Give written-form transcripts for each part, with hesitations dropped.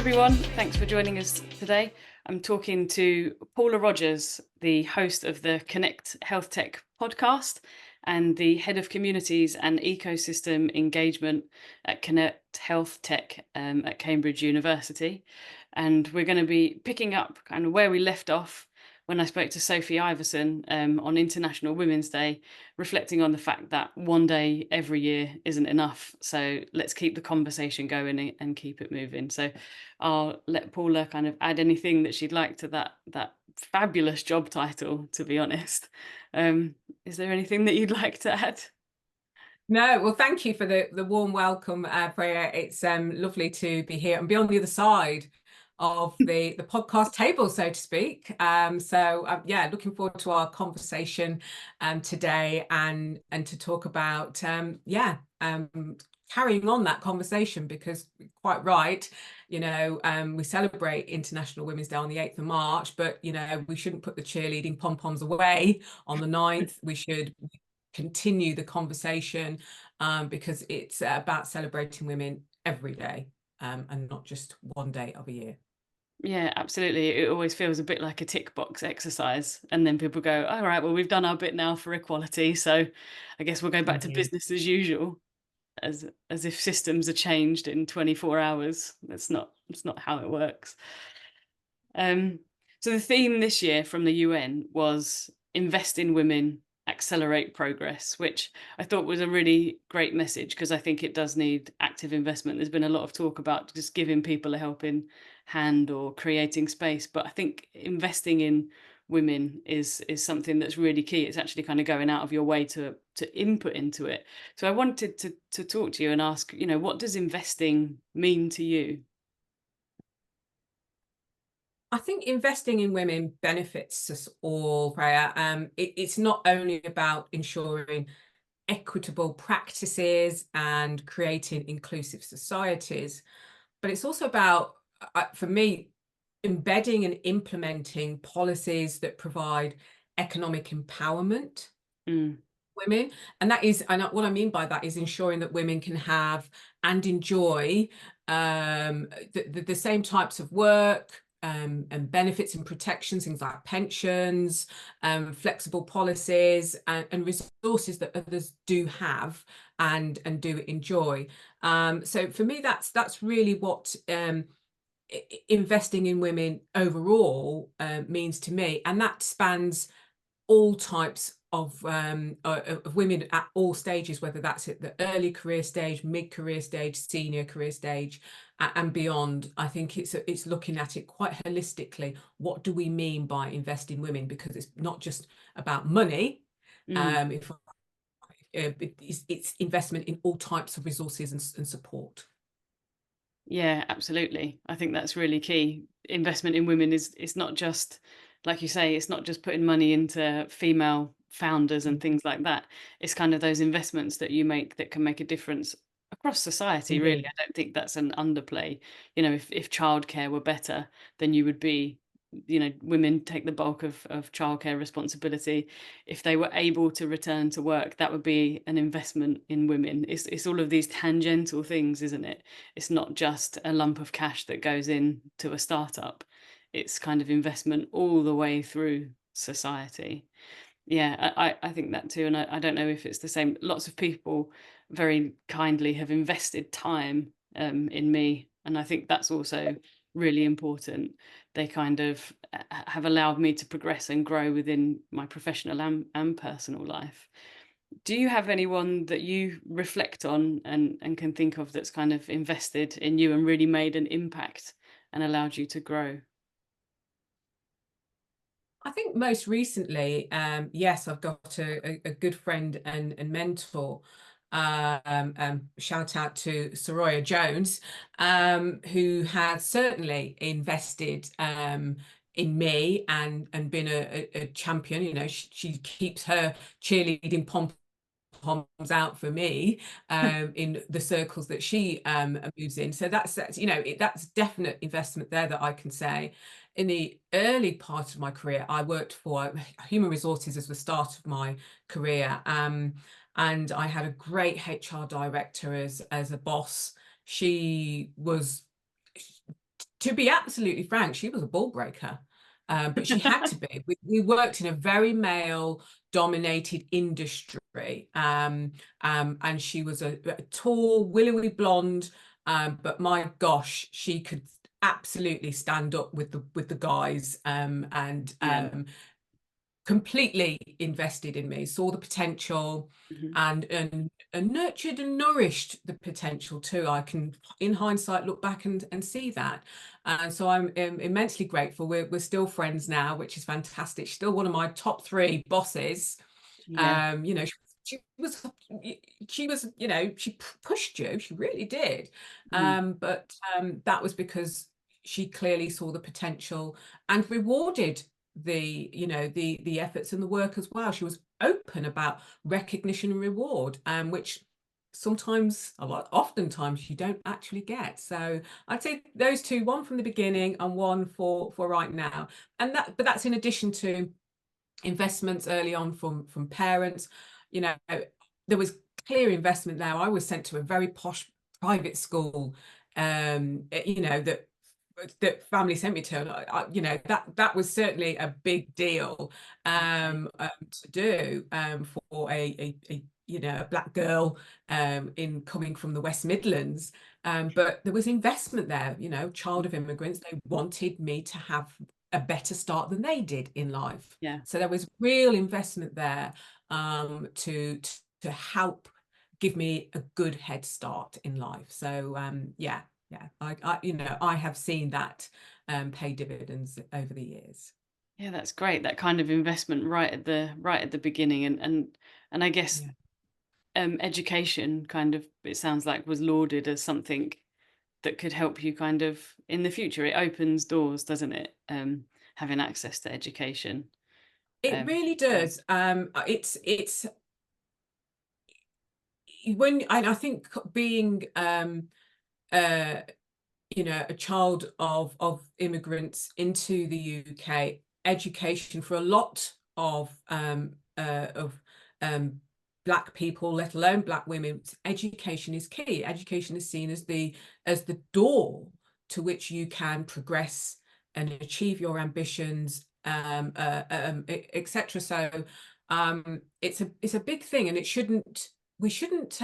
everyone, thanks for joining us today. I'm talking to Paula Rogers, the host of the Connect Health Tech podcast and the head of communities and ecosystem engagement at Connect Health Tech at Cambridge University. And we're going to be picking up kind of where we left off when I spoke to Sophie Iverson on International Women's Day, reflecting on the fact that one day every year isn't enough. So let's keep the conversation going and keep it moving. So I'll let Paula kind of add anything that she'd like to that fabulous job title, to be honest. Is there anything that you'd like to add? No, well, thank you for the warm welcome, Freya. It's lovely to be here and be on the other side of the podcast table, so to speak. Yeah, looking forward to our conversation today and to talk about carrying on that conversation, because quite right, we celebrate International Women's Day on the 8th of March, but we shouldn't put the cheerleading pom-poms away on the 9th. We should continue the conversation because it's about celebrating women every day and not just one day of a year. Yeah, absolutely. It always feels a bit like a tick box exercise. And then people go, all right, well, we've done our bit now for equality. So I guess we'll go back to business as usual, as if systems are changed in 24 hours. That's not how it works. So the theme this year from the UN was invest in women, accelerate progress, which I thought was a really great message, because I think it does need active investment. There's been a lot of talk about just giving people a helping hand or creating space, but I think investing in women is something that's really key. It's actually kind of going out of your way to input into it. So I wanted to talk to you and ask, what does investing mean to you? I think investing in women benefits us all, Freya. It's not only about ensuring equitable practices and creating inclusive societies, but it's also about, for me, embedding and implementing policies that provide economic empowerment women. And what I mean by that is ensuring that women can have and enjoy the same types of work, and benefits and protections, things like pensions, flexible policies, and resources that others do have and do enjoy. So for me, that's really what investing in women overall means to me, and that spans all types of women at all stages, whether that's at the early career stage, mid-career stage, senior career stage, and beyond. I think it's looking at it quite holistically. What do we mean by invest in women? Because it's not just about money. It's investment in all types of resources and support. Yeah, absolutely. I think that's really key. Investment in women is not just, like you say, it's not just putting money into female founders and things like that. It's kind of those investments that you make that can make a difference across society, really. Indeed. I don't think that's an underplay. If childcare were better, then you would be, women take the bulk of childcare responsibility. If they were able to return to work, that would be an investment in women. It's all of these tangential things, isn't it? It's not just a lump of cash that goes in to a startup. It's kind of investment all the way through society. Yeah, I think that too. And I don't know if it's the same. Lots of people very kindly have invested time in me. And I think that's also really important. They kind of have allowed me to progress and grow within my professional and personal life. Do you have anyone that you reflect on and can think of that's kind of invested in you and really made an impact and allowed you to grow? I think most recently, yes, I've got a good friend and mentor. Shout out to Soraya Jones, who has certainly invested in me and been a champion. She keeps her cheerleading poms out for me in the circles that she moves in. So that's that's definite investment there that I can say. In the early part of my career, I worked for human resources as the start of my career, and I had a great HR director as a boss. She was to be absolutely frank, she was a ball breaker. But she had to be. We worked in a very male dominated industry. And she was a tall, willowy blonde. But my gosh, she could absolutely stand up with the guys, and Yeah. completely invested in me, saw the potential, Mhm. and nurtured and nourished the potential too. I can, in hindsight, look back and see that. And so I'm immensely grateful. We're still friends now, which is fantastic. She's still one of my top three bosses. Yeah. You know, she was she was, you know, she pushed you, she really did. Mm. But that was because she clearly saw the potential and rewarded the, you know, the efforts and the work as well. She was open about recognition and reward, which sometimes, a lot, oftentimes you don't actually get. So I'd say those two, one from the beginning and one for right now. And that, but that's in addition to investments early on from parents. You know, there was clear investment there. I was sent to a very posh private school, you know, that family sent me to, and you know, that was certainly a big deal, to do, for a you know, a black girl, in coming from the West Midlands. But there was investment there. You know, child of immigrants, they wanted me to have a better start than they did in life. Yeah. So there was real investment there, to help give me a good head start in life. So yeah, yeah, you know, I have seen that pay dividends over the years. Yeah, that's great. That kind of investment right at the beginning, and I guess Yeah. education kind of, it sounds like, was lauded as something that could help you kind of in the future. It opens doors, doesn't it? Having access to education. It Um, really so does. It's when, and I think being uh you know, a child of immigrants into the UK, education for a lot of black people, let alone black women, education is key. Education is seen as the door to which you can progress and achieve your ambitions, etc. So it's a big thing, and it shouldn't, we shouldn't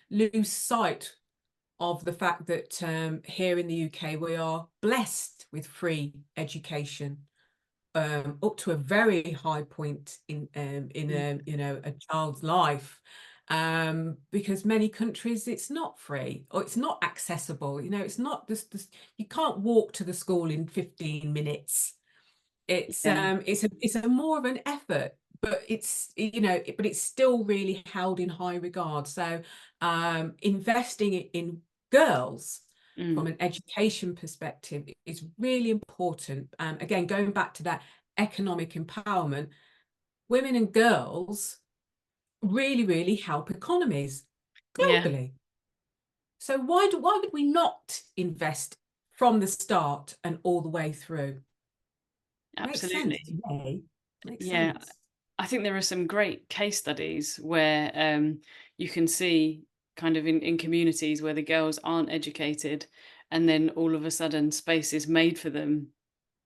lose sight of the fact that here in the UK we are blessed with free education, up to a very high point in mm, a, you know, a child's life, because many countries it's not free or it's not accessible. You know, it's not this, you can't walk to the school in 15 minutes. yeah. It's a more of an effort, but it's, you know, but it's still really held in high regard. So investing in girls from Mm, an education perspective is really important. Again, going back to that economic empowerment, women and girls really help economies yeah. globally. So why would we not invest from the start and all the way through? Makes sense to Absolutely. me. Makes Yeah. sense. I think there are some great case studies where you can see kind of in communities where the girls aren't educated, and then all of a sudden space is made for them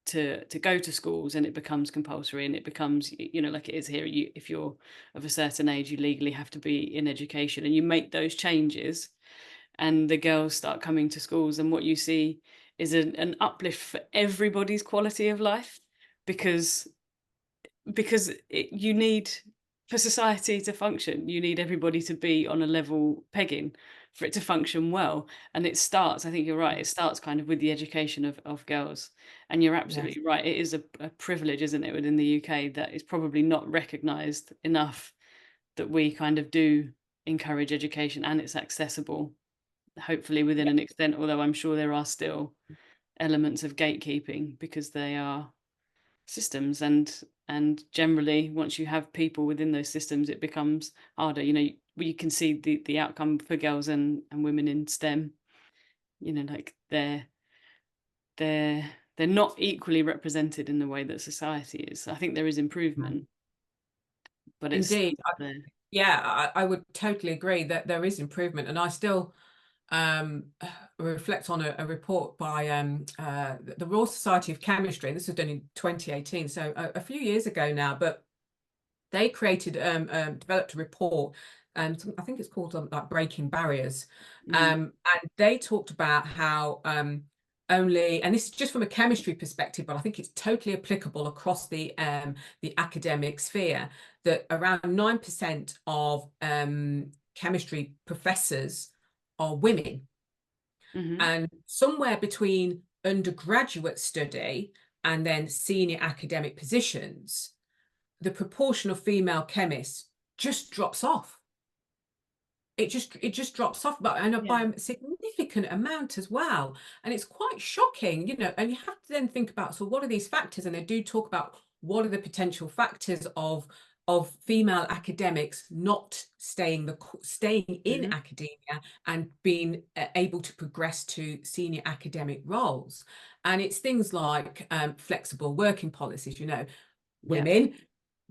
to go to schools, and it becomes compulsory, and it becomes, you know, like it is here, you, if you're of a certain age, you legally have to be in education, and you make those changes, and the girls start coming to schools, and what you see is an uplift for everybody's quality of life, because you need, for society to function, you need everybody to be on a level pegging for it to function well. And it starts, I think you're right, it starts kind of with the education of girls. And you're Yes. absolutely right, it is a privilege, isn't it, within the UK, that is probably not recognised enough, that we kind of do encourage education and it's accessible, hopefully within Yeah. an extent, although I'm sure there are still elements of gatekeeping, because they are systems, and generally once you have people within those systems, it becomes harder. You know, you can see the outcome for girls and women in STEM. You know, like they're they're not equally represented in the way that society is. I think there is improvement, but it's still Indeed. not there. Yeah, I would totally agree that there is improvement. And I still reflect on a report by the Royal Society of Chemistry. This was done in 2018, so a few years ago now, but they developed a report, and I think it's called like Breaking Barriers. And they talked about how only, and this is just from a chemistry perspective, but I think it's totally applicable across the academic sphere, that around 9% of chemistry professors are women. And somewhere between undergraduate study and then senior academic positions, the proportion of female chemists just drops off. It just drops off, but by a significant amount as well. And it's quite shocking, you know, and you have to then think about, so what are these factors? And they do talk about what are the potential factors of female academics not staying in academia and being able to progress to senior academic roles. And it's things like flexible working policies, you know, women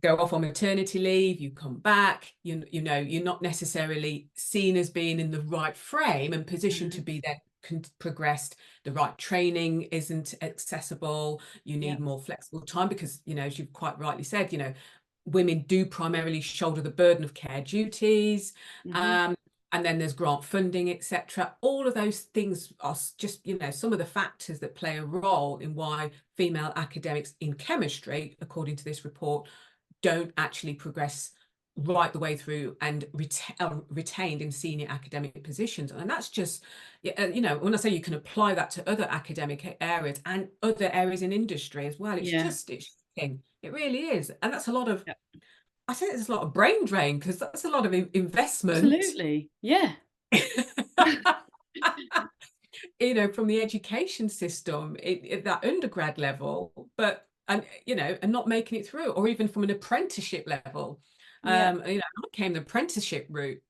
go off on maternity leave, you come back, you know, you're not necessarily seen as being in the right frame and position to be then progressed. The right training isn't accessible. You need more flexible time because, you know, as you've quite rightly said, you know, women do primarily shoulder the burden of care duties. And then there's grant funding, etc. All of those things are just, you know, some of the factors that play a role in why female academics in chemistry, according to this report, don't actually progress right the way through and retained in senior academic positions. And that's just, you know, when I say you can apply that to other academic areas and other areas in industry as well, it's shocking. It really is. And that's a lot of, I think there's a lot of brain drain, because that's a lot of investment. Absolutely. Yeah. You know, from the education system at that undergrad level, but and you know, and not making it through, or even from an apprenticeship level. You know, I came the apprenticeship route.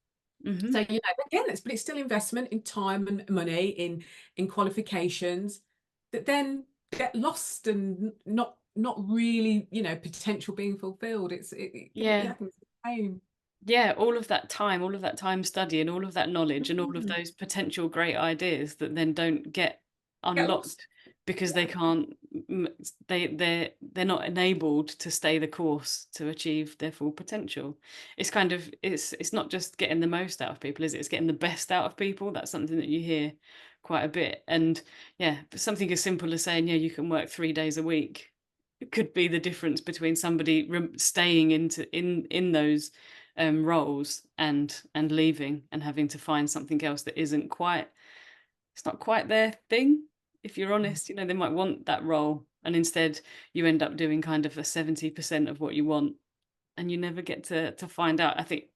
So, you know, again, but it's still investment in time and money in qualifications that then get lost and not really, you know, potential being fulfilled. It's I think it's a shame. Yeah, all of that time studying, all of that knowledge and all of those potential great ideas that then don't get Get lost. unlocked because they can't they're not enabled to stay the course to achieve their full potential. It's kind of it's not just getting the most out of people, is it? It's getting the best out of people. That's something that you hear quite a bit. And yeah, something as simple as saying, yeah, you can work 3 days a week. It could be the difference between somebody staying in those roles and leaving and having to find something else that isn't quite, it's not quite their thing. If you're honest, you know, they might want that role and instead you end up doing kind of a 70% of what you want and you never get to find out. I think,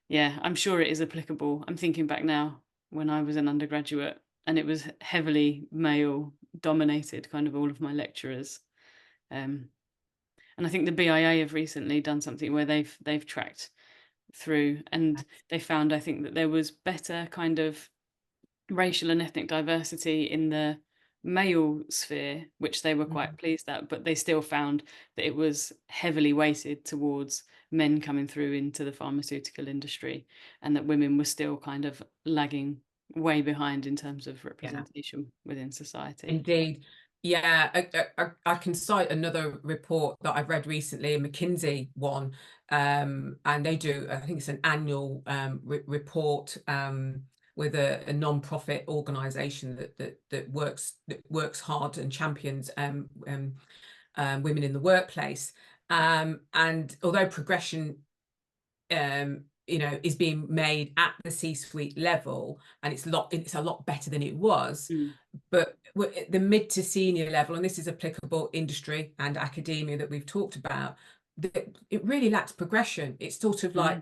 yeah, I'm sure it is applicable. I'm thinking back now when I was an undergraduate and it was heavily male dominated, kind of all of my lecturers. And I think the BIA have recently done something where they've tracked through and they found, I think, that there was better kind of racial and ethnic diversity in the male sphere, which they were quite pleased at, but they still found that it was heavily weighted towards men coming through into the pharmaceutical industry and that women were still kind of lagging way behind in terms of representation within society. Indeed. Yeah, I can cite another report that I've read recently, a McKinsey one, and they do, I think it's an annual report with a non-profit organisation that works hard and champions women in the workplace. And although progression you know, is being made at the C-suite level, and it's a lot better than it was. But the mid to senior level, and this is applicable industry and academia that we've talked about, it really lacks progression. It's sort of like,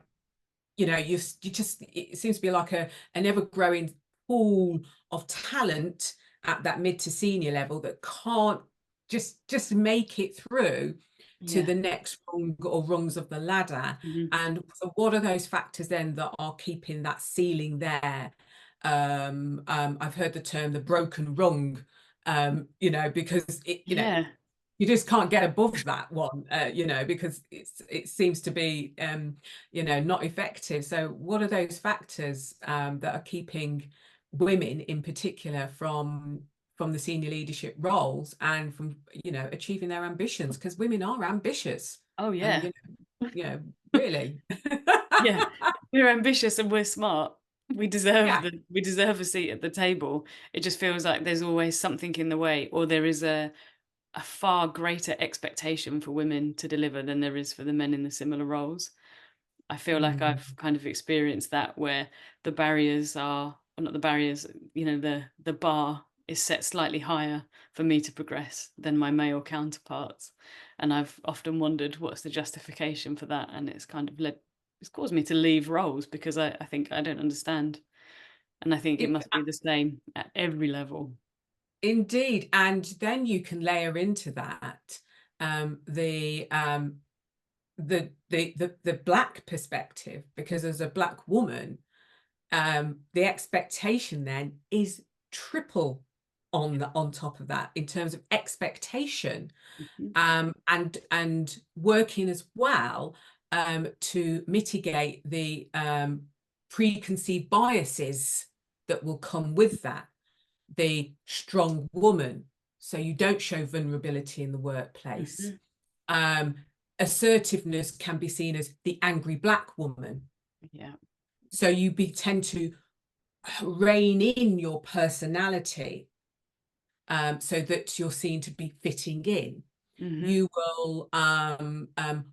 you know, you just, it seems to be like an ever-growing pool of talent at that mid to senior level that can't just make it through to the next rung or rungs of the ladder. And so what are those factors then that are keeping that ceiling there? I've heard the term the broken rung, you know, because you know, you just can't get above that one, you know, because it seems to be you know, not effective. So what are those factors that are keeping women in particular from the senior leadership roles and from, you know, achieving their ambitions, because women are ambitious. Oh And yeah. you know, really. Yeah. We're ambitious and we're smart. Yeah. We deserve a seat at the table. It just feels like there's always something in the way, or there is a far greater expectation for women to deliver than there is for the men in the similar roles. I feel like Mm. I've kind of experienced that, where the barriers are, or not the barriers, you know, the bar is set slightly higher for me to progress than my male counterparts. And I've often wondered what's the justification for that. And it's caused me to leave roles because I think I don't understand. And I think it It, must be the same at every level. indeed. And then you can layer into that the black perspective, because as a black woman, the expectation then is triple on top of that in terms of expectation, Mhm. and working as well to mitigate the preconceived biases that will come with that. The strong woman, so you don't show vulnerability in the workplace. Mhm. Um, Assertiveness can be seen as the angry black woman. Yeah. So tend to rein in your personality, so that you're seen to be fitting in. Mhm. You will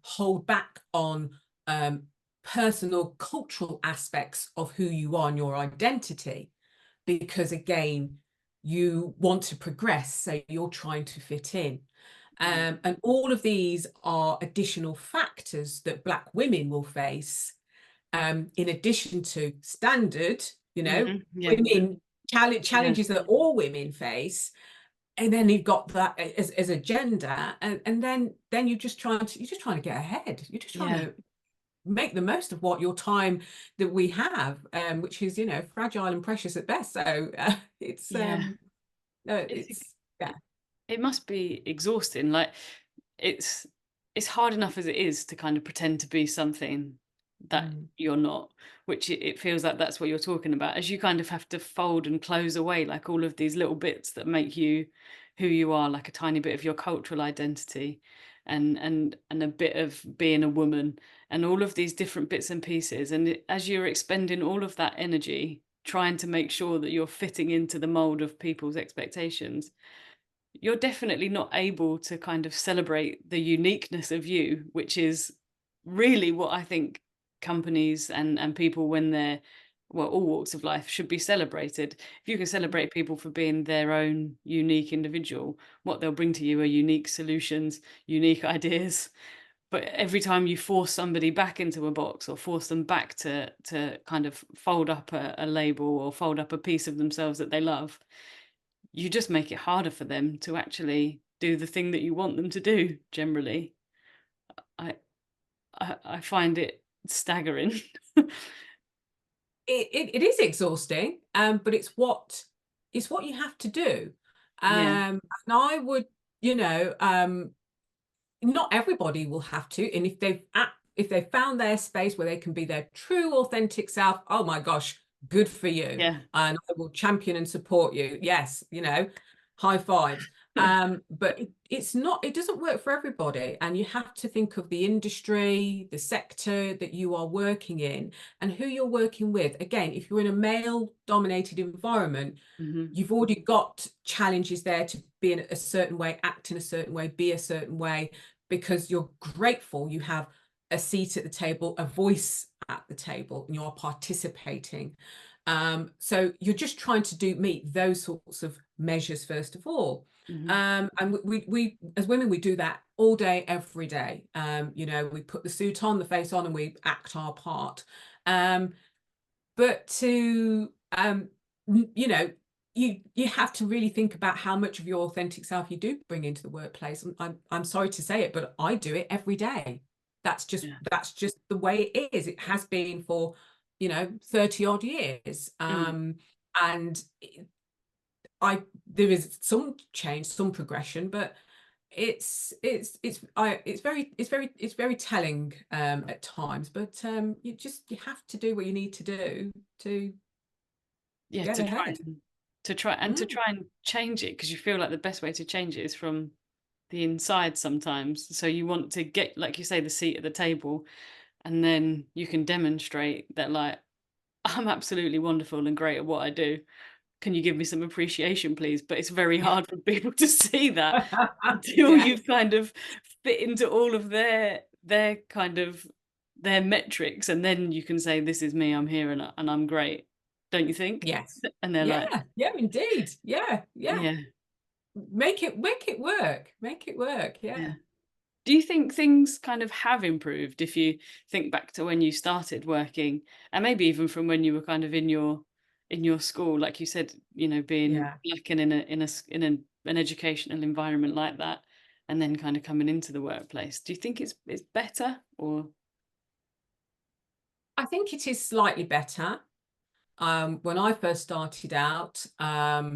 hold back on personal cultural aspects of who you are and your identity, because again, you want to progress, so you're trying to fit in. Yeah. And all of these are additional factors that black women will face, in addition to standard, you know, Mhm. Yeah. women Yeah. challenges that all women face. And then you've got that as a gender, and then you're just trying to get ahead. You're just trying Yeah. to make the most of what your time that we have, which is, you know, fragile and precious at best. So Yeah. It's it's yeah. it must be exhausting. Like it's it's hard enough as it is to kind of pretend to be something that Mm. you're not, which it feels like that's what you're talking about. As you kind of have to fold and close away like all of these little bits that make you who you are, like a tiny bit of your cultural identity and a bit of being a woman and all of these different bits and pieces. And as you're expending all of that energy trying to make sure that you're fitting into the mold of people's expectations, you're definitely not able to kind of celebrate the uniqueness of you, which is really what I think companies and people, when they're, well, all walks of life, should be celebrated. If you can celebrate people for being their own unique individual, what they'll bring to you are unique solutions, unique ideas. But every time you force somebody back into a box or force them back to kind of fold up a label or fold up a piece of themselves that they love, you just make it harder for them to actually do the thing that you want them to do generally. I I find it staggering. It is exhausting, but it's what you have to do. Yeah, And I would, you know, not everybody will have to, and if they've found their space where they can be their true authentic self, oh my gosh, good for you, yeah. and I will champion and support you. Yes, you know, high fives. But it doesn't work for everybody, and you have to think of the industry, the sector that you are working in, and who you're working with. Again, if you're in a male dominated environment, Mhm, you've already got challenges there to be in a certain way, act in a certain way, be a certain way, because you're grateful you have a seat at the table, a voice at the table, and you're participating. So you're just trying to meet those sorts of measures first of all. mhm. And we as women, we do that all day, every day. You know, we put the suit on, the face on, and we act our part. But to you know, you have to really think about how much of your authentic self you do bring into the workplace. And I'm sorry to say it, but I do it every day. Yeah. That's just the way it is. It has been for, you know, 30 odd years. Mm. And there is some change, some progression, but it's very telling at times. But you have to do what you need to do to yeah, Get ahead. to try Mm. and change it, because you feel like the best way to change it is from the inside sometimes. So you want to get, like you say, the seat at the table, and then you can demonstrate that, like, I'm absolutely wonderful and great at what I do. Can you give me some appreciation, please? But it's very Yeah. hard for people to see that until Yes. you've kind of fit into all of their kind of their metrics, and then you can say, "This is me. I'm here, and I'm great." Don't you think? Yes. And they're like, Yeah. Yeah, indeed. Yeah. Yeah. "Yeah, Make it work. Make it work. yeah." Yeah. Do you think things kind of have improved if you think back to when you started working, and maybe even from when you were kind of in your school, like you said, being Yeah. black and an educational environment like that, and then kind of coming into the workplace? Do you think it's better, or? I think it is slightly better. When I first started out, I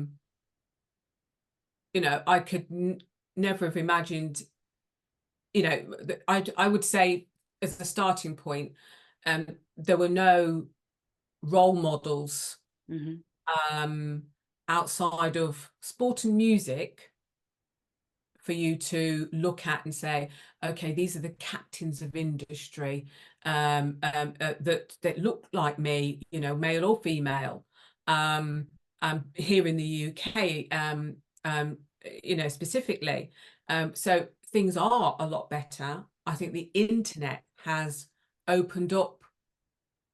could never have imagined, I would say as a starting point, there were no role models Mhm. um, outside of sport and music for you to look at and say, okay, these are the captains of industry that look like me, male or female. Um, Here in the UK, specifically. So things are a lot better. I think the internet has opened up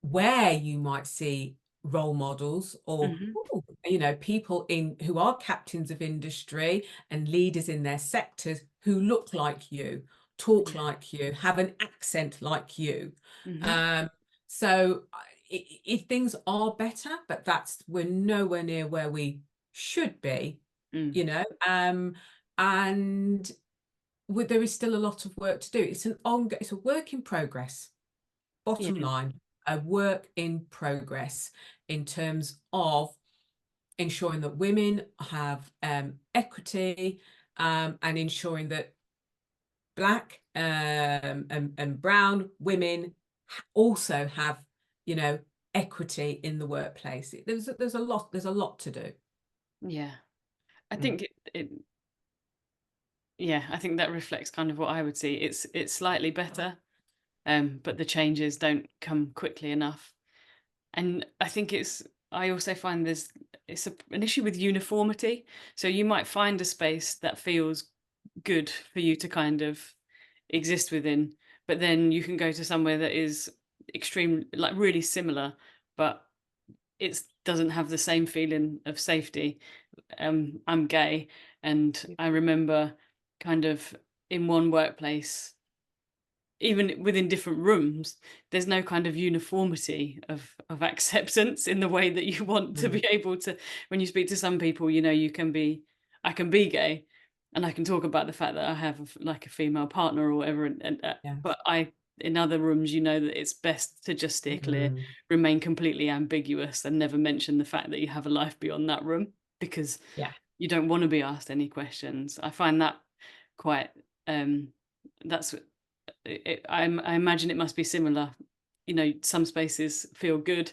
where you might see role models or Mhm. people in who are captains of industry and leaders in their sectors who look like you, talk Yeah. like you, have an accent like you. Mhm. um so if things are better, but we're nowhere near where we should be, Mm. you know um and there is still a lot of work to do. It's a work in progress. Bottom Yeah. line, a work in progress in terms of ensuring that women have equity, and ensuring that black and brown women also have, equity in the workplace. There's a lot to do. Yeah. I Mm. think it yeah, I think that reflects kind of what I would see. It's slightly better, but the changes don't come quickly enough. And I think I also find an issue with uniformity. So you might find a space that feels good for you to kind of exist within, but then you can go to somewhere that is extreme, like really similar, but it doesn't have the same feeling of safety. I'm gay, and I remember kind of in one workplace, even within different rooms, there's no kind of uniformity of acceptance in the way that you want to Mm. be able to. When you speak to some people, you can be, I can be gay, and I can talk about the fact that I have like a female partner or whatever, Yes. but in other rooms, that it's best to just steer clear, Mm. remain completely ambiguous, and never mention the fact that you have a life beyond that room, because Yeah. you don't want to be asked any questions. I find that quite that's I imagine it must be similar. Some spaces feel good,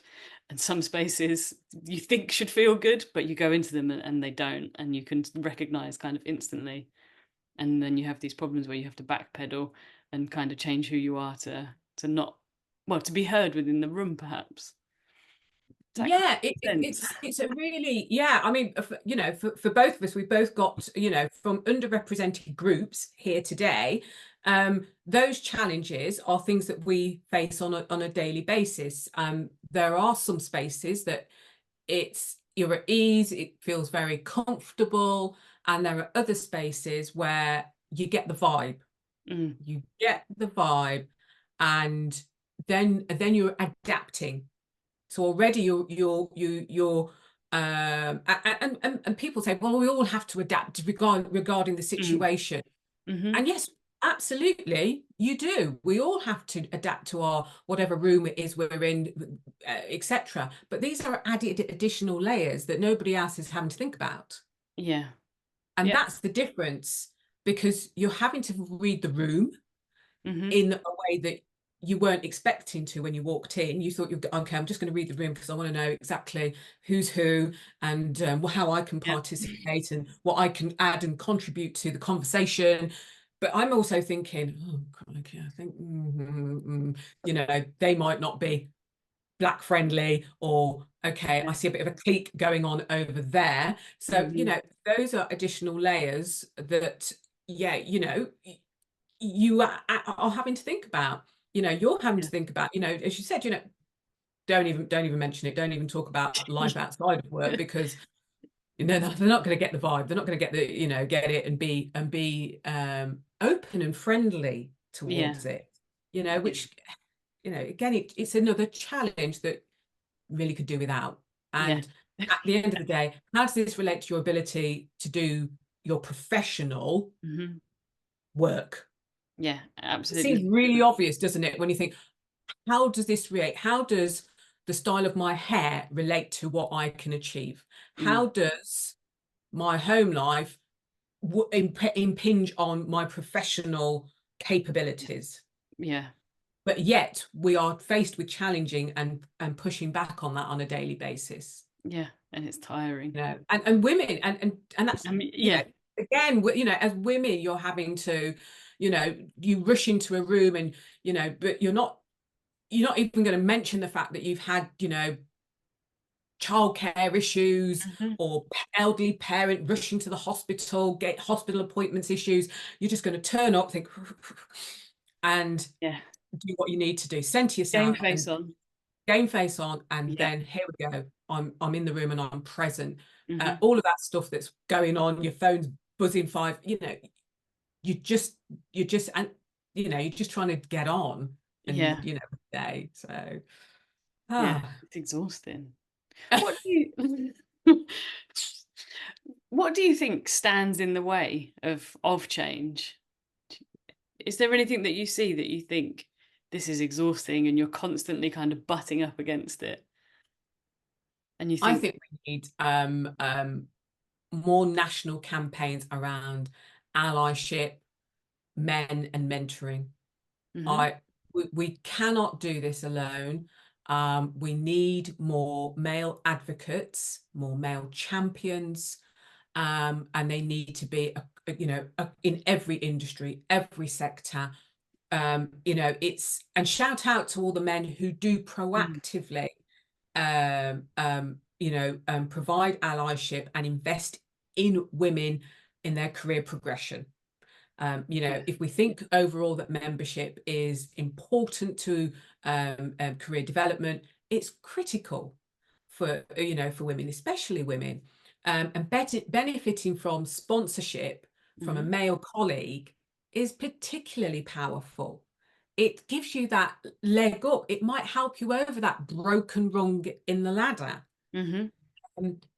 and some spaces you think should feel good, but you go into them and they don't, and you can recognize kind of instantly. And then you have these problems where you have to backpedal and kind of change who you are to not, well, to be heard within the room, perhaps. Does that kind Yeah, of make sense? it's a really, yeah. I mean, for both of us, we both got, from underrepresented groups here today. Those challenges are things that we face on a daily basis. There are some spaces that you're at ease, it feels very comfortable, and there are other spaces where you get the vibe. Mm, You get the vibe, and then you're adapting. So already you're and people say, well, we all have to adapt regarding the mm, situation. mhm. And yes, absolutely, you do. We all have to adapt to our whatever room it is we're in, etc. But these are added additional layers that nobody else is having to think about. Yeah, And yeah. that's the difference, because you're having to read the room Mhm. in a way that you weren't expecting to when you walked in. You thought, okay, I'm just going to read the room because I want to know exactly who's who, and how I can Yeah. participate and what I can add and contribute to the conversation. But I'm also thinking, oh, crikey, I think, they might not be Black friendly, or okay, I Yeah. see a bit of a clique going on over there. So, Mhm. those are additional layers that, yeah, you are having to think about. You're having to Yeah. think about, as you said, don't even mention it. Don't even talk about life outside of work, because they're not going to get the vibe. They're not going to get get it and be open and friendly Yeah. towards it. Yeah. Which, again, it's another challenge that really could do without. Yeah. And at the end of the day, how does this relate to your ability to do your professional Mhm. work? Yeah, It seems absolutely. really obvious, doesn't it, when you think, how does this relate? How does the style of my hair relate to what I can achieve? Mm. How does my home life impinge on my professional capabilities? Yeah. But yet we are faced with challenging and pushing back on that on a daily basis. Yeah, and it's tiring. And women, and that's, I mean, yeah. again, as women, you're having to, you rush into a room, and but you're not even going to mention the fact that you've had, childcare issues, Mhm. or elderly parent rushing to the hospital, get hospital appointments issues. You're just going to turn up, think, and Yeah. do what you need to do, center Game yourself, face and on. game face on, and Yeah. then here we go. I'm in the room and I'm present. Mhm. All of that stuff that's going on, your phone's buzzing five. You just and you're just trying to get on, and Yeah. day. So Yeah, ah. it's exhausting. What do you what do you think stands in the way of change? Is there anything that you see that you think this is exhausting and you're constantly kind of butting up against it? And you I think, think we need more national campaigns around allyship, men, and mentoring. mhm, We cannot do this alone. We need more male advocates, more male champions, and they need to be, in every industry, every sector. And shout out to all the men who do mm, proactively, provide allyship and invest in women in their career progression. yeah, If we think overall that membership is important to career development, it's critical for women, especially women, and benefiting from sponsorship from a mhm, male colleague is particularly powerful. It gives you that leg up. It might help you over that broken rung in the ladder. mhm.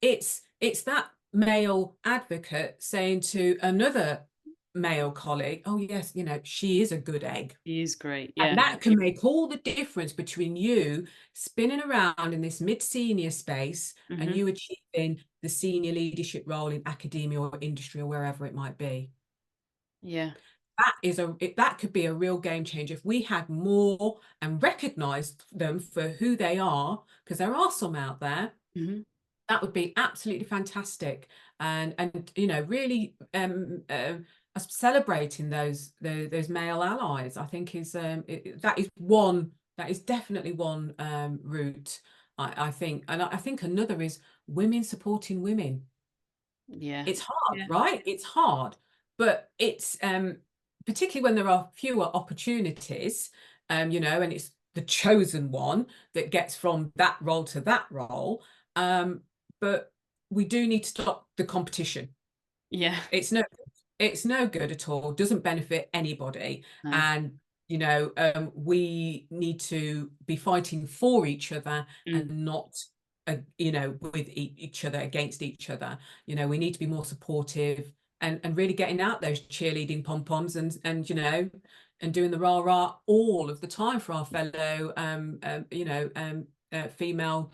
It's that male advocate saying to another male colleague, oh yes, she is a good egg. He is great, And yeah, that can make all the difference between you spinning around in this mid-senior space and mhm, you achieving the senior leadership role in academia or industry or wherever it might be. yeah, That could be a real game changer if we had more and recognized them for who they are, because there are some out there. mhm, That would be absolutely fantastic, and really celebrating those male allies, I think, is that is definitely one route, I think. And I think another is women supporting women. yeah, It's hard, yeah, right? It's hard, but it's particularly when there are fewer opportunities, and it's the chosen one that gets from that role to that role. Um, but we do need to stop the competition. yeah, It's no good at all. Doesn't benefit anybody. no, And we need to be fighting for each other and mm, not with each other, against each other. We need to be more supportive, and really getting out those cheerleading pom-poms, and doing the rah-rah all of the time for our fellow female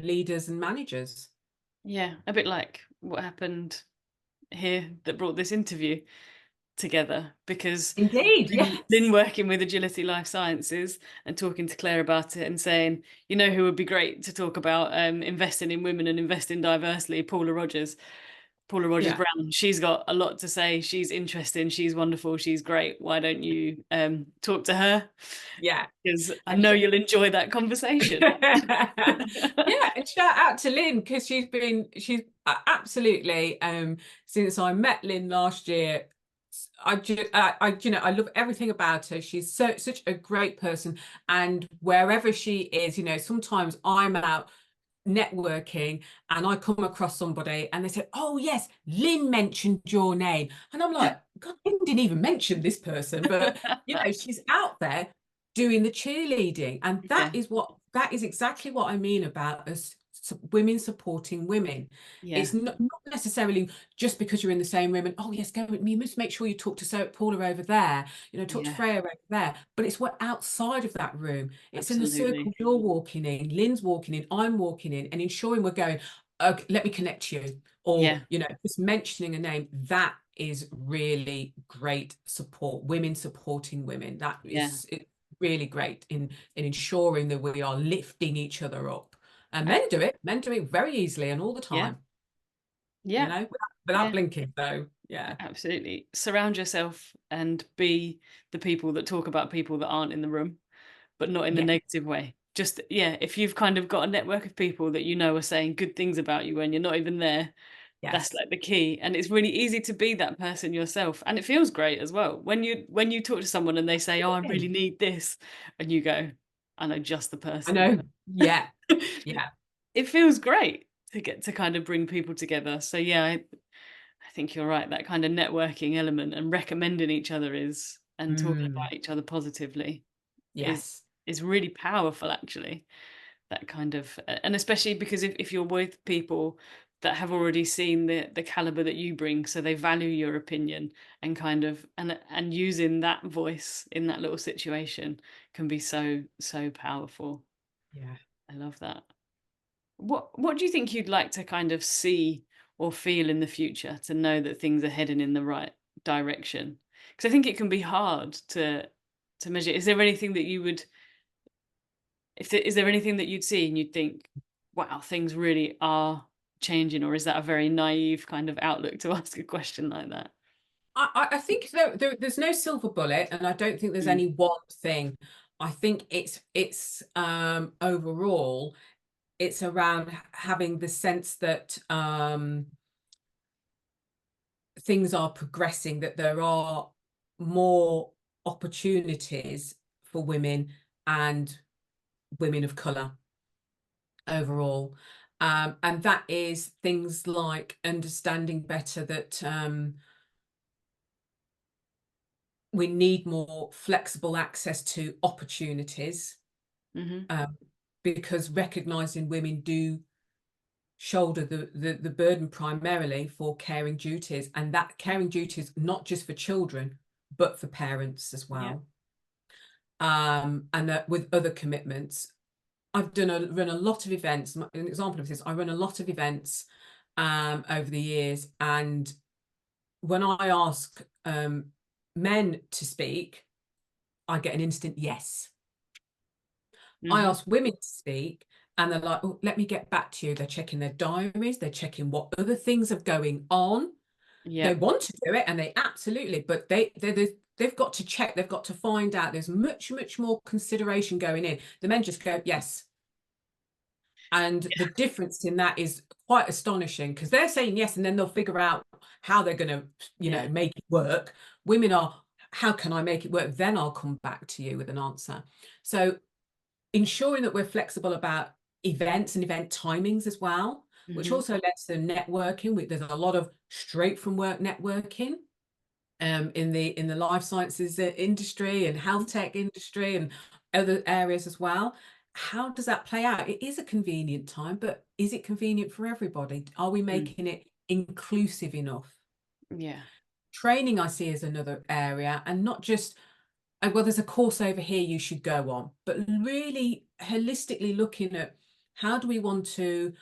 leaders and managers. yeah, a bit like what happened here that brought this interview. together, because Indeed, Lynn yes. working with Agility Life Sciences and talking to Claire about it and saying, you know, who would be great to talk about investing in women and investing diversely? Paula Yeah, Rogers-Brown. She's got a lot to say. She's interesting. She's wonderful. She's great. Why don't you talk to her? yeah. Because I And know you'll enjoy that conversation. yeah, and shout out to Lynn, because she's absolutely, since I met Lynn last year, I love everything about her. She's such a great person, and wherever she is, sometimes I'm out networking and I come across somebody and they say, "Oh yes, Lynn mentioned your name," and I'm like, God, Lynn didn't even mention this person, but she's out there doing the cheerleading, and Yeah, that is exactly what I mean about us women supporting women. yeah, It's not necessarily just because you're in the same room and, oh yes, go, you must make sure you talk to Paula over there, talk to yeah, Freya over there, but it's what outside of that room. It's in the circle absolutely. you're walking in, Lynn's walking in, I'm walking in, and ensuring we're going, okay, let me connect you, or Yeah, just mentioning a name. That is really great support, women supporting women. That yeah, is really great in ensuring that we are lifting each other up. And ab- men do it very easily and all the yeah, time, yeah, without yeah. blinking. So yeah, Absolutely. Surround yourself and be the people that talk about people that aren't in the room, but not in the yeah, negative way. Just, yeah, if you've kind of got a network of people that you know are saying good things about you when you're not even there, that's yes, like the key. And it's really easy to be that person yourself. And it feels great as well. When you talk to someone and they say, "Oh, I really need this," and you go, "I know just the I person." know. Yeah, yeah. It feels great to get to kind of bring people together. So yeah, I think you're right. That kind of networking element and recommending each other is and talking Mm, about each other positively is yes. is really powerful actually. That kind of and especially because if you're with people that have already seen the caliber that you bring, so they value your opinion and kind of and using that voice in that little situation can be so powerful. Yeah. I love that. What do you think you'd like to kind of see or feel in the future to know that things are heading in the right direction? Because I think it can be hard to measure. Is there anything that you would if there, is there anything that you'd see and you'd think, wow, things really are changing, or is that a very naive kind of outlook to ask a question like that? I think there's no silver bullet, and I don't think there's Mm, any one thing. I think it's overall it's around having the sense that things are progressing, that there are more opportunities for women and women of colour overall. And that is things like understanding better that we need more flexible access to opportunities, mhm, um, because recognising women do shoulder the burden primarily for caring duties, and that caring duties not just for children but for parents as yeah, well, and that with other commitments. Run a lot of events. An example of this, I run a lot of events over the years, and when I ask men to speak, I get an instant yes. I mhm, ask women to speak, and they're like, "Oh, let me get back to you." They're checking their diaries, they're checking what other things are going on. yeah, They want to do it, and they absolutely, but they've got to check, they've got to find out. There's much more consideration going in. The men just go, yes. And the difference in that is quite astonishing, because they're saying yes, and then they'll figure out how they're going to, yeah, make it work. Women are, how can I make it work? Then I'll come back to you with an answer. So ensuring that we're flexible about events and event timings as well, which mhm, also lets to networking. There's a lot of straight from work networking in the life sciences industry and health tech industry and other areas as well. How does that play out? It is a convenient time, but is it convenient for everybody? Are we mm, making it inclusive enough? yeah, Training I see as another area, and not just, oh, well, there's a course over here you should go on, but really holistically looking at how do we want to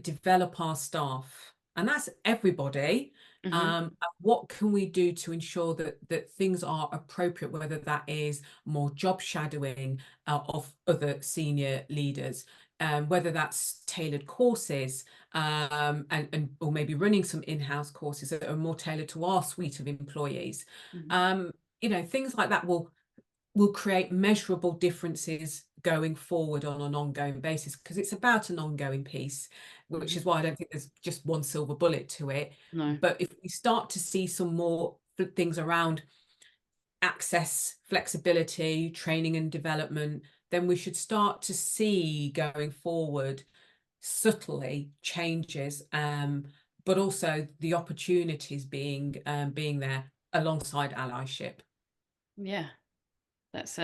develop our staff, and that's everybody, Hmm. And what can we do to ensure that things are appropriate, whether that is more job shadowing of other senior leaders, whether that's tailored courses, and or maybe running some in-house courses that are more tailored to our suite of employees. Hmm. Um, things like that will create measurable differences going forward on an ongoing basis, because it's about an ongoing piece, which Hmm. is why I don't think there's just one silver bullet to it. No. But if we start to see some more things around access, flexibility, training and development, then we should start to see going forward subtly changes, but also the opportunities being there alongside allyship. Yeah, that's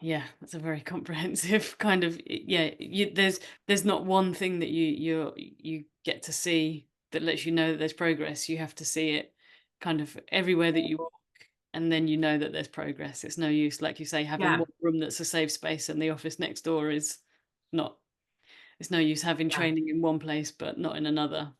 yeah, that's a very comprehensive kind of, yeah, there's not one thing that you get to see that lets you know that there's progress. You have to see it kind of everywhere that you walk, and then you know that there's progress. It's no use, like you say, having Yeah, one room that's a safe space and the office next door is not. It's no use having yeah. training in one place but not in another.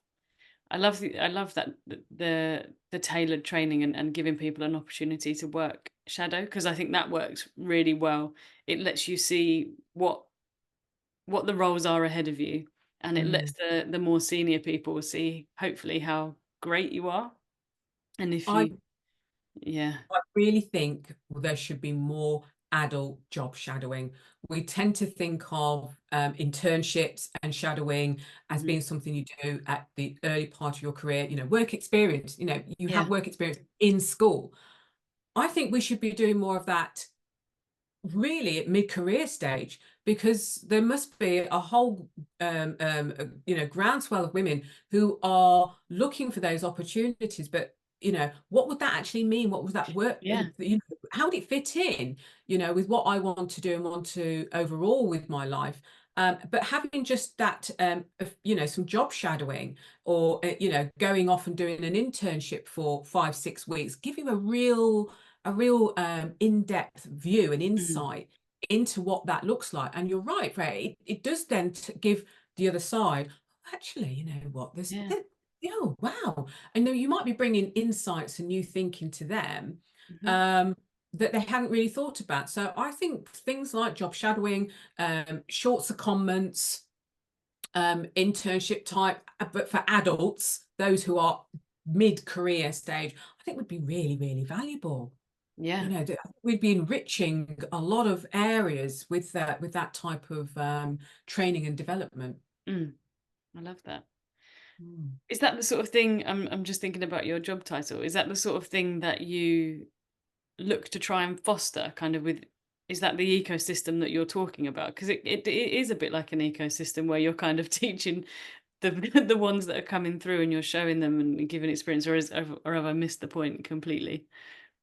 I love that the tailored training and giving people an opportunity to work shadow, because I think that works really well. It lets you see what the roles are ahead of you, and it lets Mm. the more senior people see hopefully how great you are. And if I you, yeah, I really think there should be more adult job shadowing. We tend to think of internships and shadowing as mhm, being something you do at the early part of your career, work experience, you yeah, have work experience in school. I think we should be doing more of that really at mid-career stage, because there must be a whole groundswell of women who are looking for those opportunities. But what would that actually mean? What would that work, yeah, how would it fit in, with what I want to do and want to overall with my life? But having just that, some job shadowing, or going off and doing an internship for 5 6 weeks, give you a real in-depth view and mm, insight into what that looks like. And you're right, Ray, it does then give the other side, actually, you know what, yeah, oh wow. I know you might be bringing insights and new thinking to them, mhm, um, that they hadn't really thought about. So I think things like job shadowing, short secondments, internship type, but for adults, those who are mid-career stage, I think would be really, really valuable. yeah, We'd be enriching a lot of areas with that type of training and development. mm, I love that. Mm. Is that the sort of thing? I'm just thinking about your job title. Is that the sort of thing that you look to try and foster, kind of with, is that the ecosystem that you're talking about? Because it is a bit like an ecosystem where you're kind of teaching the the ones that are coming through, and you're showing them and giving experience, or have I missed the point completely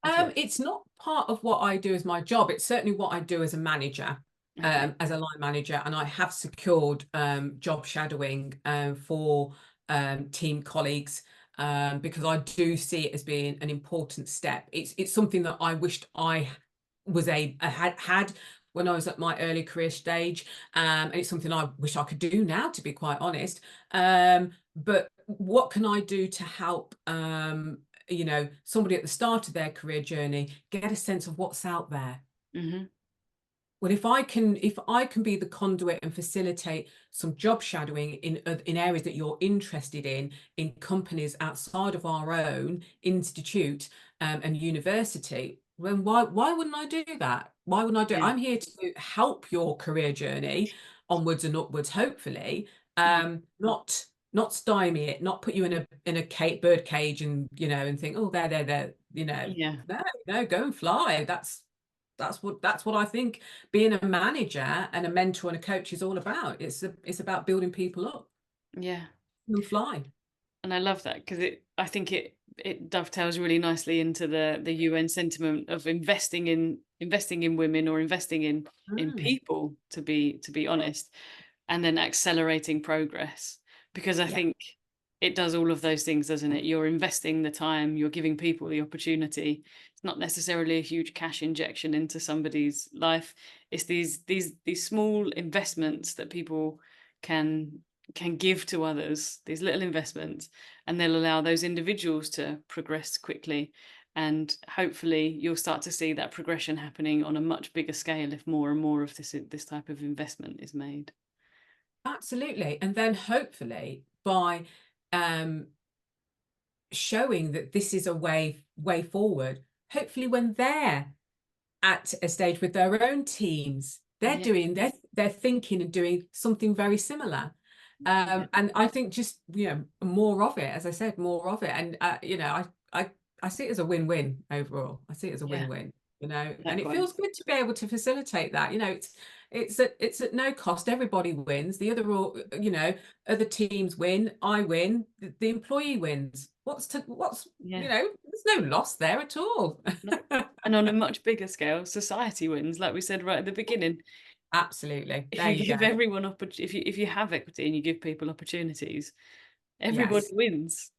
with what? It's not part of what I do as my job. It's certainly what I do as a manager, Okay. as a line manager, and I have secured job shadowing for team colleagues, because I do see it as being an important step. It's something that I wished I had when I was at my early career stage, and it's something I wish I could do now, to be quite honest. But what can I do to help somebody at the start of their career journey get a sense of what's out there? Mhm. Well, if I can be the conduit and facilitate some job shadowing in areas that you're interested in companies outside of our own institute, and university, then why wouldn't I do that? Why wouldn't I do it? Yeah. I'm here to help your career journey onwards and upwards, hopefully, Mm. not stymie it, not put you in a bird cage, and think, oh, there, Yeah. no, no, go and fly. That's what I think being a manager and a mentor and a coach is all about. It's about building people up Yeah. and fly. And I love that, because I think it dovetails really nicely into the UN sentiment of investing in women, or investing in Mm, people, to be honest, and then accelerating progress. Because I yeah. think it does all of those things, doesn't it? You're investing the time, you're giving people the opportunity. It's not necessarily a huge cash injection into somebody's life. It's these small investments that people can can give to others, these little investments, and they'll allow those individuals to progress quickly. And hopefully you'll start to see that progression happening on a much bigger scale if more and more of this type of investment is made. Absolutely. And then hopefully by showing that this is a way forward, hopefully when they're at a stage with their own teams, they're Yeah, doing they're thinking and doing something very similar. yeah, And I think just, more of it, as I said, more of it. And I see it as a win-win overall. I see it as a yeah, win-win, and it feels likewise. good to be able to facilitate that. It's at no cost. Everybody wins. The other teams win. I win. The employee wins. Yeah, There's no loss there at all. no. And on a much bigger scale, society wins, like we said right at the beginning. Absolutely. If There you you go. give everyone if you have equity and you give people opportunities, everybody Yes. wins.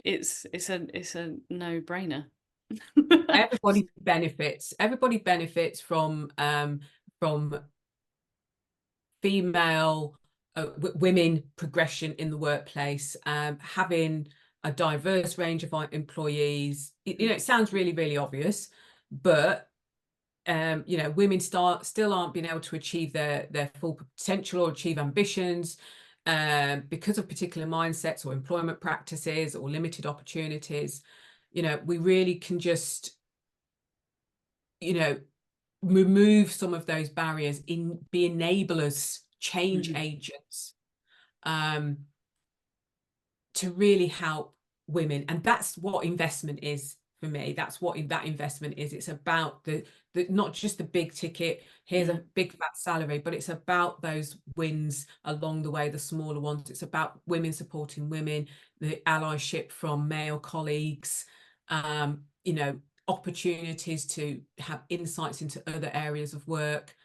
It's a no-brainer. Everybody benefits from female women progression in the workplace, having a diverse range of employees. It sounds really, really obvious, but women still aren't being able to achieve their full potential or achieve ambitions because of particular mindsets or employment practices or limited opportunities. We really can just remove some of those barriers, be enablers, change Mhm. agents, um, to really help women. And that's what investment is for me. That's what that investment is. It's about the not just the big ticket, here's a Mhm. big fat salary, but it's about those wins along the way, the smaller ones. It's about women supporting women, the allyship from male colleagues, opportunities to have insights into other areas of work.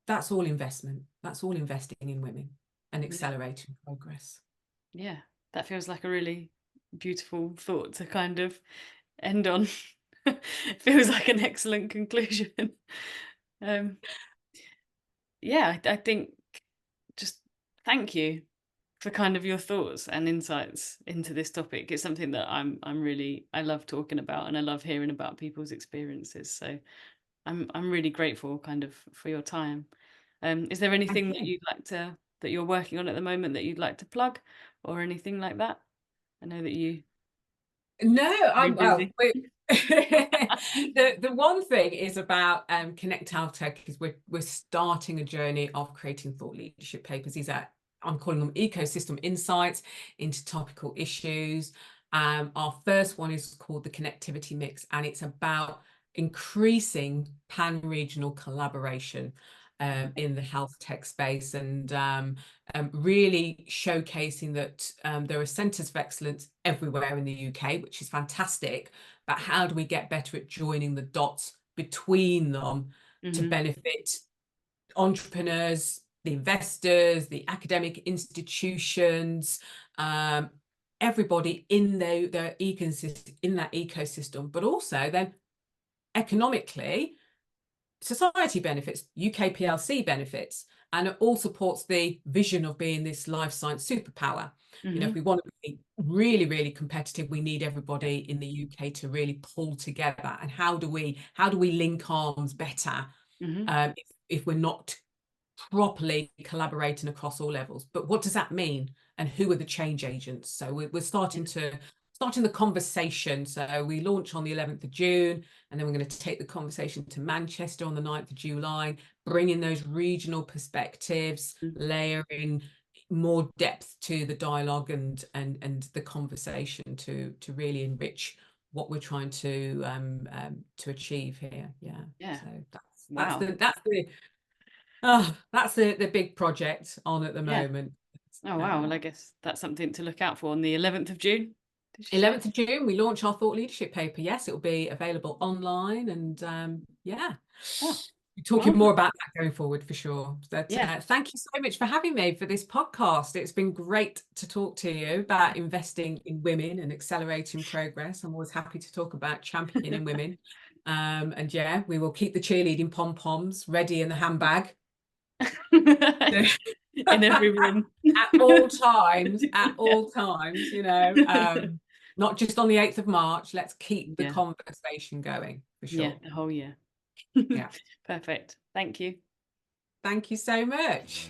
That's all investment. That's all investing in women and Yeah, accelerating progress. yeah. That feels like a really beautiful thought to kind of end on. Feels like an excellent conclusion. Um, yeah, I think just thank you for kind of your thoughts and insights into this topic. It's something that I love talking about, and I love hearing about people's experiences. So I'm really grateful kind of for your time. Is there Thank anything you. that you're working on at the moment that you'd like to plug or anything like that? I know that you're No, very I'm well. busy. The one thing is about Connect Our Tech is we're starting a journey of creating thought leadership papers. These are, I'm calling them ecosystem insights into topical issues. Our first one is called the Connectivity Mix, and it's about increasing pan-regional collaboration in the health tech space, and really showcasing that there are centres of excellence everywhere in the UK, which is fantastic. But how do we get better at joining the dots between them to Hmm. benefit entrepreneurs, the investors, the academic institutions, everybody in their ecosystem, in that ecosystem, but also then economically society benefits, UK PLC benefits, and it all supports the vision of being this life science superpower. If Hmm. we want to be really, really competitive, we need everybody in the UK to really pull together. And how do we link arms better Hmm. if we're not properly collaborating across all levels? But what does that mean? And who are the change agents? So we're starting the conversation. So we launch on the 11th of June, and then we're going to take the conversation to Manchester on the 9th of July, bring in those regional perspectives, layering more depth to the dialogue and the conversation to really enrich what we're trying to achieve here. Yeah. Yeah. So Wow. that's the big project on at the Yeah. moment. Oh wow. Well, Um, I guess that's something to look out for on the 11th of June. Did you say? 11th of June, we launch our thought leadership paper. Yes, it will be available online, and yeah, Oh, we're talking more marvelous. about that going forward for sure. But Yeah. thank you so much for having me for this podcast. It's been great to talk to you about investing in women and accelerating progress. I'm always happy to talk about championing women. And yeah, we will keep the cheerleading pom-poms ready in the handbag. in every room. At all times, at Yeah. all times, not just on the 8th of March. Let's keep the Yeah. conversation going, for Yeah, sure. the whole year. Yeah. Perfect. Thank you. Thank you so much.